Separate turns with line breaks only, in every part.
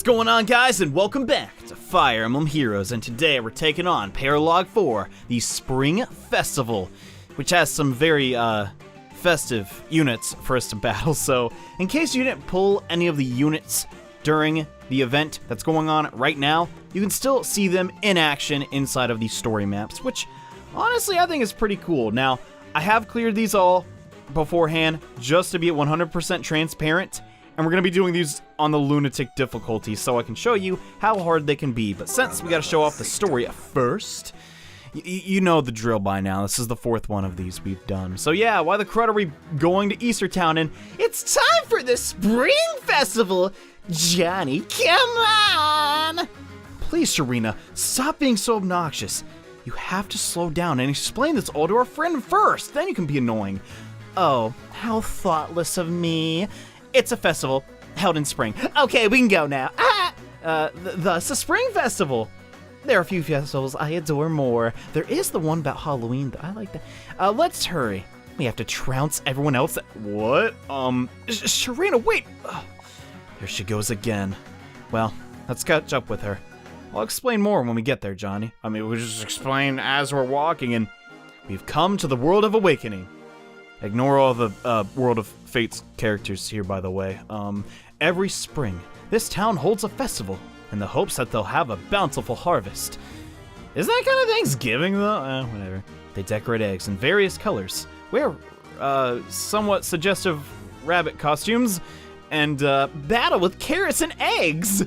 going on, guys, and welcome back to Fire Emblem Heroes, and today we're taking on Paralog 4, the Spring Festival, which has some very, festive units for us to battle. So, in case you didn't pull any of the units during the event that's going on right now, you can still see them in action inside of these story maps, which, honestly, I think is pretty cool. Now, I have cleared these all beforehand, just to be 100% transparent, and we're going to be doing these on the Lunatic difficulty, so I can show you how hard they can be. But since we got to show off the story first, you know the drill by now. This is the fourth one of these we've done. So yeah, why the crud are we going to Eastertown? And it's time for the Spring Festival! Johnny, come on! Please, Sharina, stop being so obnoxious. You have to slow down and explain this all to our friend first, then you can be annoying. Oh, how thoughtless of me. It's a festival held in spring. Okay, we can go now. Thus a Spring Festival. There are a few festivals I adore more. There is the one about Halloween, though. I like that. Let's hurry. We have to trounce everyone else. What? Sharina, wait. There she goes again. Well, let's catch up with her. I'll explain more when we get there, Johnny. I mean, we'll just explain as we're walking, and we've come to the World of Awakening. Ignore all the World of Fate's characters here, by the way. Every spring, this town holds a festival in the hopes that they'll have a bountiful harvest. Isn't that kind of Thanksgiving, though? Whatever. They decorate eggs in various colors, wear somewhat suggestive rabbit costumes, and battle with carrots and eggs.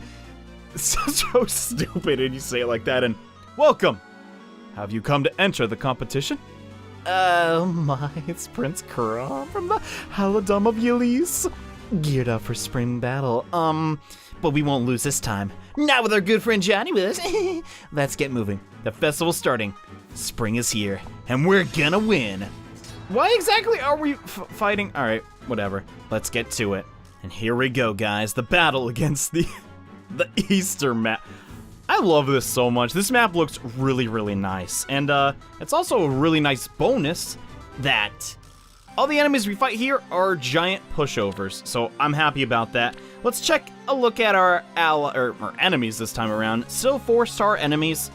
So stupid, and you say it like that, and welcome! Have you come to enter the competition? Oh my, it's Prince Kura from the Halidom of Ylis. Geared up for spring battle. But we won't lose this time. Not with our good friend Johnny with us. Let's get moving. The festival's starting. Spring is here, and we're gonna win. Why exactly are we fighting? Alright, whatever. Let's get to it. And here we go, guys. The battle against the Easter map. I love this so much. This map looks really, really nice. And it's also a really nice bonus that all the enemies we fight here are giant pushovers. So I'm happy about that. Let's check a look at our enemies this time around. Still 4-star enemies.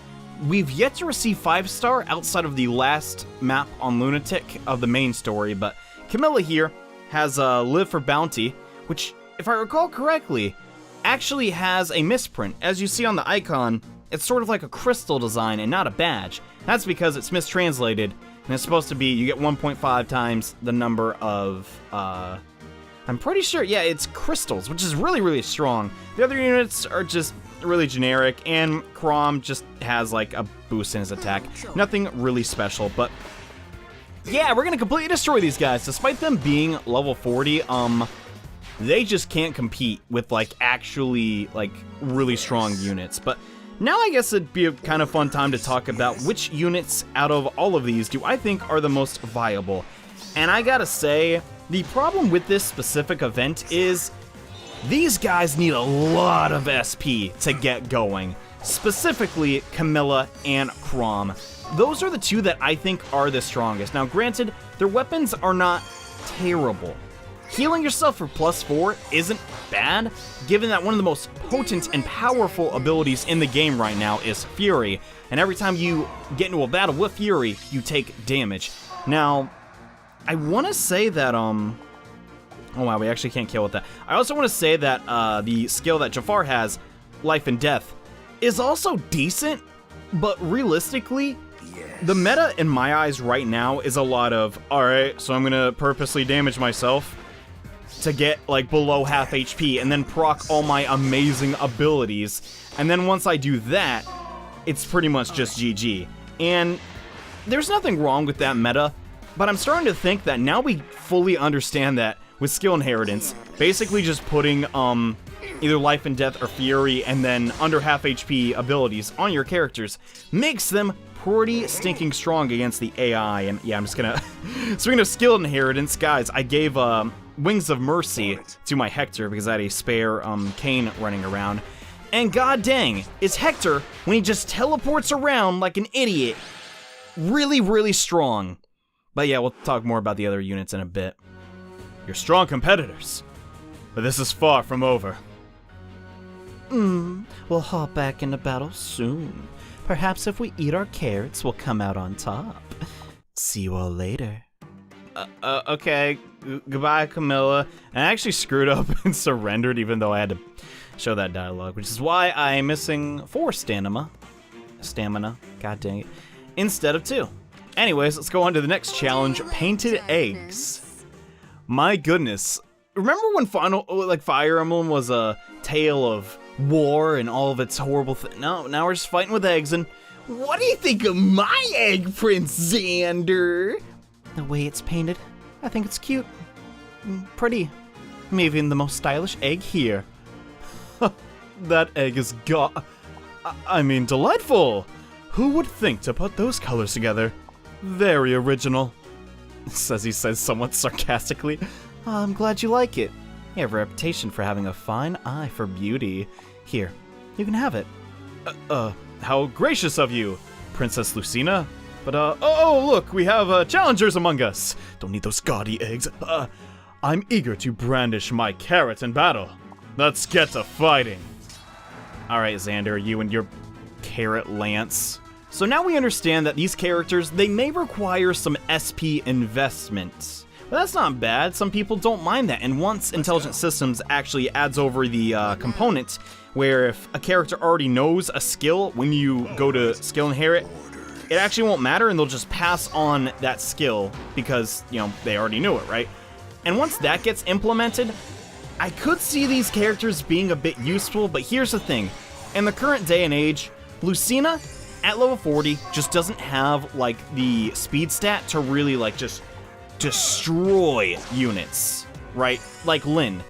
We've yet to receive 5-star outside of the last map on Lunatic of the main story. But Camilla here has Live for Bounty, which, if I recall correctly, actually has a misprint. As you see on the icon, it's sort of like a crystal design and not a badge. That's because it's mistranslated, and it's supposed to be you get 1.5 times the number of, I'm pretty sure, yeah, it's crystals, which is really, really strong. The other units are just really generic, and Chrom just has like a boost in his attack. Nothing really special, but yeah, we're gonna completely destroy these guys. Despite them being level 40, they just can't compete with, like, actually, like, really strong units. But now I guess it'd be a kind of fun time to talk about which units out of all of these do I think are the most viable. And I gotta say, the problem with this specific event is these guys need a lot of SP to get going. Specifically, Camilla and Chrom. Those are the two that I think are the strongest. Now, granted, their weapons are not terrible. Healing yourself for +4 isn't bad, given that one of the most potent and powerful abilities in the game right now is Fury, and every time you get into a battle with Fury, you take damage. Now, I want to say that, oh wow, we actually can't kill with that. I also want to say that the skill that Jafar has, Life and Death, is also decent, but realistically, the meta in my eyes right now is a lot of, alright, so I'm gonna purposely damage myself to get, like, below half HP, and then proc all my amazing abilities, and then once I do that, it's pretty much just GG. And there's nothing wrong with that meta, but I'm starting to think that now we fully understand that with skill inheritance, basically just putting, either Life and Death or Fury, and then under half HP abilities on your characters, makes them pretty stinking strong against the AI. And yeah, I'm just gonna, speaking of skill inheritance, guys, I gave, Wings of Mercy to my Hector because I had a spare Cain running around. And god dang, is Hector, when he just teleports around like an idiot, really, really strong. But yeah, we'll talk more about the other units in a bit. You're strong competitors, but this is far from over. We'll hop back into battle soon. Perhaps if we eat our carrots, we'll come out on top. See you all later. Okay. Goodbye, Camilla. I actually screwed up and surrendered, even though I had to show that dialogue, which is why I'm missing 4 stamina. God dang it. Instead of 2. Anyways, let's go on to the next challenge, painted eggs. My goodness. Remember when Fire Emblem was a tale of war and all of its horrible No, now we're just fighting with eggs, and what do you think of my egg, Prince Xander? The way it's painted, I think it's cute. Pretty. Maybe even the most stylish egg here. That egg is delightful. Who would think to put those colors together? Very original. He says somewhat sarcastically. I'm glad you like it. You have a reputation for having a fine eye for beauty. Here, you can have it. How gracious of you, Princess Lucina. But, look, we have, challengers among us. Don't need those gaudy eggs. I'm eager to brandish my carrot in battle. Let's get to fighting. Alright, Xander, you and your carrot lance. So now we understand that these characters, they may require some SP investment. But that's not bad. Some people don't mind that. And once Intelligent Systems actually adds over the component where if a character already knows a skill, when you go to skill inherit, it actually won't matter and they'll just pass on that skill because, they already knew it, right? And once that gets implemented, I could see these characters being a bit useful, but here's the thing. In the current day and age, Lucina, at level 40, just doesn't have, the speed stat to really, just destroy units, right? Like Lynn.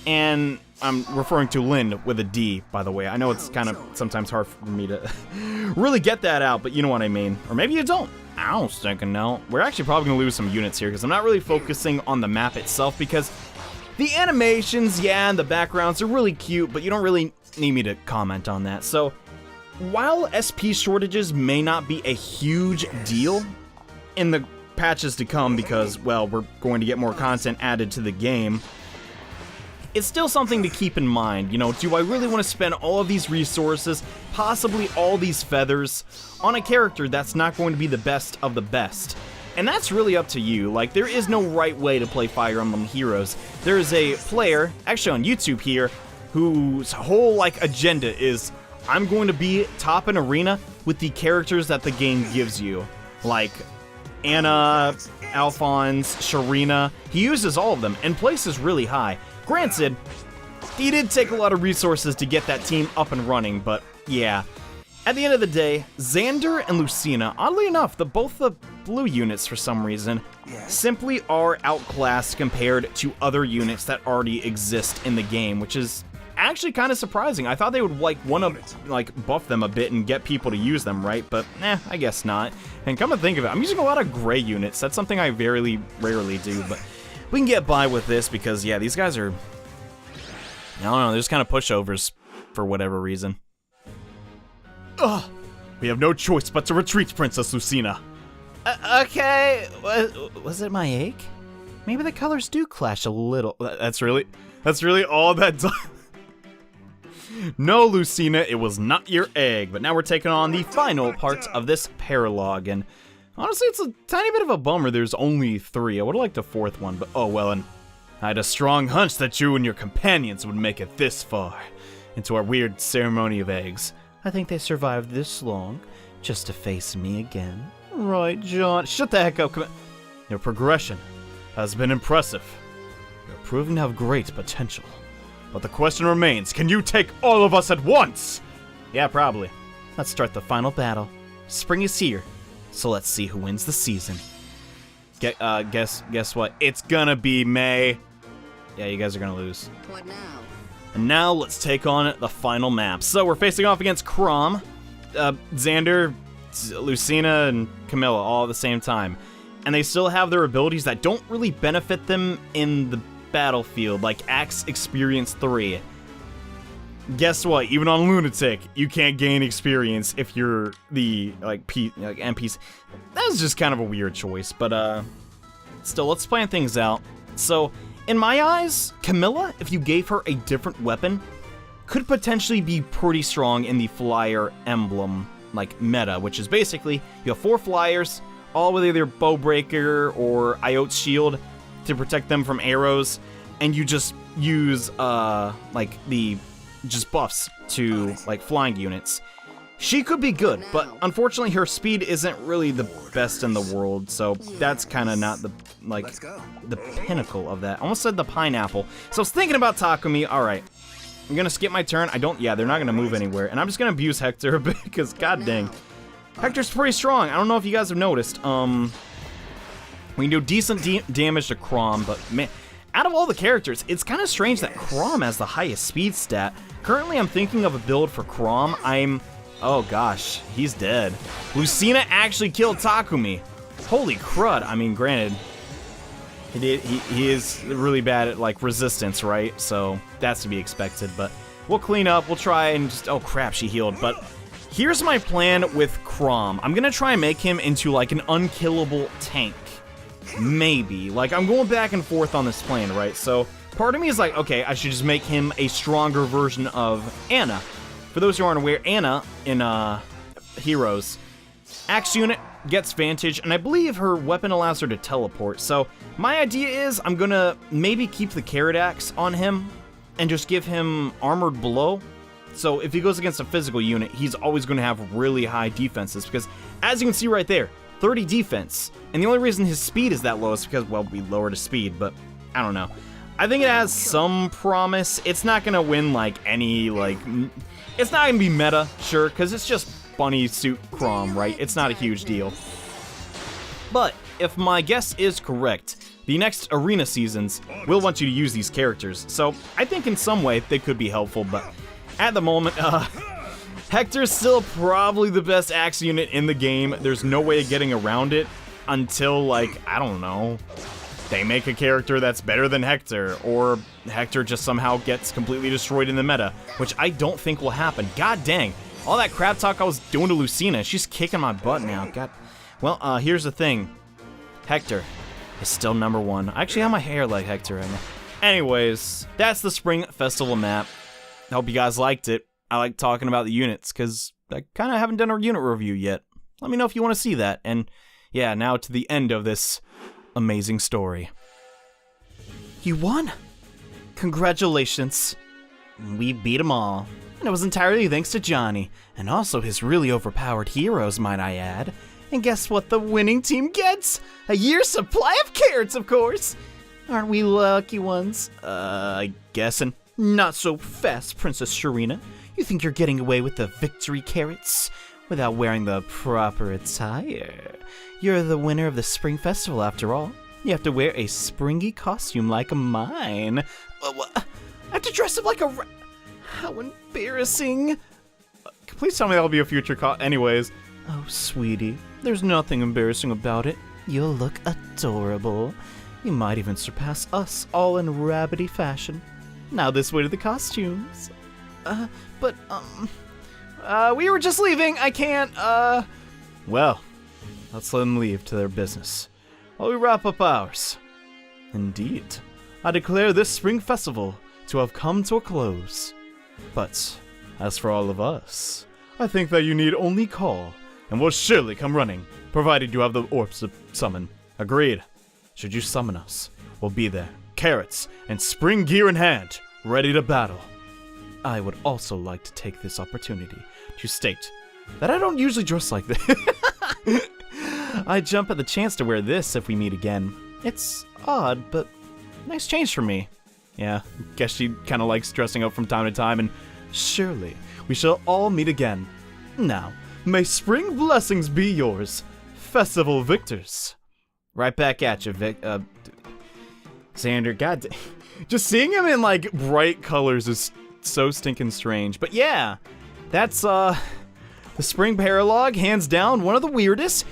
And I'm referring to Lynn with a D, by the way. I know it's kind of sometimes hard for me to really get that out, but you know what I mean. Or maybe you don't. I don't stinking know. We're actually probably going to lose some units here because I'm not really focusing on the map itself because the animations, and the backgrounds are really cute, but you don't really need me to comment on that. So, while SP shortages may not be a huge deal in the patches to come because, well, we're going to get more content added to the game, it's still something to keep in mind. Do I really want to spend all of these resources, possibly all these feathers, on a character that's not going to be the best of the best? And that's really up to you. There is no right way to play Fire Emblem Heroes. There is a player, actually on YouTube here, whose whole, agenda is, I'm going to be top in arena with the characters that the game gives you. Like Anna, Alphonse, Sharina. He uses all of them and places really high. Granted, he did take a lot of resources to get that team up and running, but yeah. At the end of the day, Xander and Lucina, oddly enough, both the blue units for some reason, simply are outclassed compared to other units that already exist in the game, which is actually kind of surprising. I thought they would want to buff them a bit and get people to use them, right? But I guess not. And come to think of it, I'm using a lot of gray units. That's something I very rarely do, but we can get by with this because these guys are, I don't know, they're just kind of pushovers for whatever reason. Ugh. We have no choice but to retreat, Princess Lucina. Okay, was it my egg? Maybe the colors do clash a little. That's really all that does. No, Lucina, it was not your egg. But now we're taking on the final parts of this Paralog, and honestly, it's a tiny bit of a bummer there's only 3. I would have liked a 4th one, but oh well, and I had a strong hunch that you and your companions would make it this far into our weird ceremony of eggs. I think they survived this long just to face me again. Right, John. Shut the heck up. Your progression has been impressive. You're proving to have great potential. But the question remains, can you take all of us at once? Yeah, probably. Let's start the final battle. Spring is here, so let's see who wins the season. Guess what? It's gonna be May. Yeah, you guys are gonna lose.
What now?
And now let's take on the final map. So we're facing off against Chrom, Xander, Lucina, and Camilla all at the same time. And they still have their abilities that don't really benefit them in the battlefield, like Axe Experience 3. Guess what? Even on Lunatic, you can't gain experience if you're the, NPC. That was just kind of a weird choice, but, still, let's plan things out. So, in my eyes, Camilla, if you gave her a different weapon, could potentially be pretty strong in the Fire Emblem, like, meta, which is basically you have 4 flyers, all with either Bowbreaker or Iote's Shield to protect them from arrows, and you just use, like, just buffs to, like, flying units. She could be good, but unfortunately her speed isn't really the best in the world, so that's kind of not the, like, the pinnacle of that. I almost said the pineapple. So I was thinking about Takumi. Alright, I'm gonna skip my turn. Yeah, they're not gonna move anywhere, and I'm just gonna abuse Hector a bit, because god dang. Hector's pretty strong. I don't know if you guys have noticed. We can do decent damage to Chrom, but man, out of all the characters, it's kind of strange that Chrom has the highest speed stat. Currently, I'm thinking of a build for Chrom. Oh gosh, he's dead. Lucina actually killed Takumi. Holy crud. I mean, granted, he is really bad at, like, resistance, right? So that's to be expected, but we'll clean up. We'll try and just, oh crap, she healed. But here's my plan with Chrom. I'm gonna try and make him into, like, an unkillable tank. Maybe. Like, I'm going back and forth on this plan, right? So part of me is like, okay, I should just make him a stronger version of Anna. For those who aren't aware, Anna in Heroes, Axe unit gets Vantage, and I believe her weapon allows her to teleport. So my idea is I'm gonna maybe keep the Carrot Axe on him and just give him Armored Blow. So if he goes against a physical unit, he's always gonna have really high defenses, because as you can see right there, 30 defense. And the only reason his speed is that low is because, well, we lowered his speed, but I don't know. I think it has some promise. It's not gonna win, like, any, like, it's not gonna be meta, sure, because it's just bunny suit Chrom, right? It's not a huge deal. But if my guess is correct, the next arena seasons will want you to use these characters. So I think in some way they could be helpful, but at the moment, Hector's still probably the best axe unit in the game. There's no way of getting around it until, like, I don't know, they make a character that's better than Hector, or Hector just somehow gets completely destroyed in the meta, which I don't think will happen. God dang, all that crap talk I was doing to Lucina, she's kicking my butt now. God. Well, here's the thing. Hector is still #1. I actually have my hair like Hector right now. Anyways, that's the Spring Festival map. I hope you guys liked it. I like talking about the units, because I kind of haven't done a unit review yet. Let me know if you want to see that. And yeah, now to the end of this amazing story. You won! Congratulations. We beat them all. And it was entirely thanks to Johnny, and also his really overpowered heroes, might I add. And guess what the winning team gets? A year's supply of carrots, of course! Aren't we lucky ones? Guessing. Not so fast, Princess Sharina. You think you're getting away with the victory carrots without wearing the proper attire? You're the winner of the Spring Festival, after all. You have to wear a springy costume like mine. I have to dress up like a How embarrassing. Please tell me that'll be a future Anyways. Oh, sweetie, there's nothing embarrassing about it. You'll look adorable. You might even surpass us all in rabbity fashion. Now this way to the costumes. We were just leaving. I can't, Well, let's let them leave to their business while we wrap up ours. Indeed, I declare this Spring Festival to have come to a close. But as for all of us, I think that you need only call, and we'll surely come running, provided you have the orbs to summon. Agreed. Should you summon us, we'll be there, carrots and spring gear in hand, ready to battle. I would also like to take this opportunity to state that I don't usually dress like this. I jump at the chance to wear this if we meet again. It's odd, but nice change for me. Yeah, guess she kind of likes dressing up from time to time, and surely we shall all meet again. Now, may spring blessings be yours, festival victors. Right back at you, Xander. God, just seeing him in, like, bright colors is so stinking strange. But yeah, that's the Spring Paralog, hands down one of the weirdest.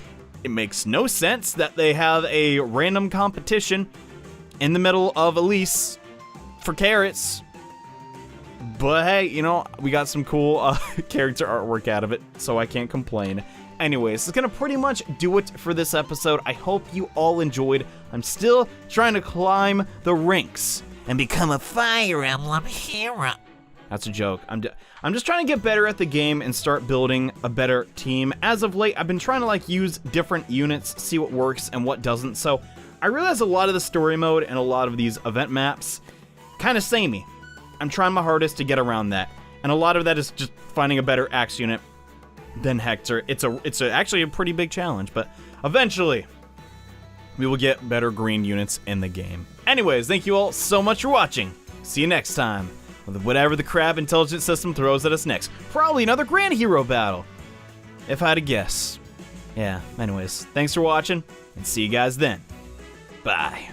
It makes no sense that they have a random competition in the middle of Elise for carrots. But hey, you know, we got some cool character artwork out of it, so I can't complain. Anyways, it's gonna pretty much do it for this episode. I hope you all enjoyed. I'm still trying to climb the ranks and become a Fire Emblem hero. That's a joke. I'm just trying to get better at the game and start building a better team. As of late, I've been trying to like use different units, see what works and what doesn't. So I realize a lot of the story mode and a lot of these event maps kind of samey. I'm trying my hardest to get around that. And a lot of that is just finding a better axe unit than Hector. It's actually a pretty big challenge, but eventually we will get better green units in the game. Anyways, thank you all so much for watching. See you next time. With whatever the crab intelligence system throws at us next. Probably another grand hero battle, if I had to guess. Yeah, anyways, thanks for watching, and see you guys then. Bye.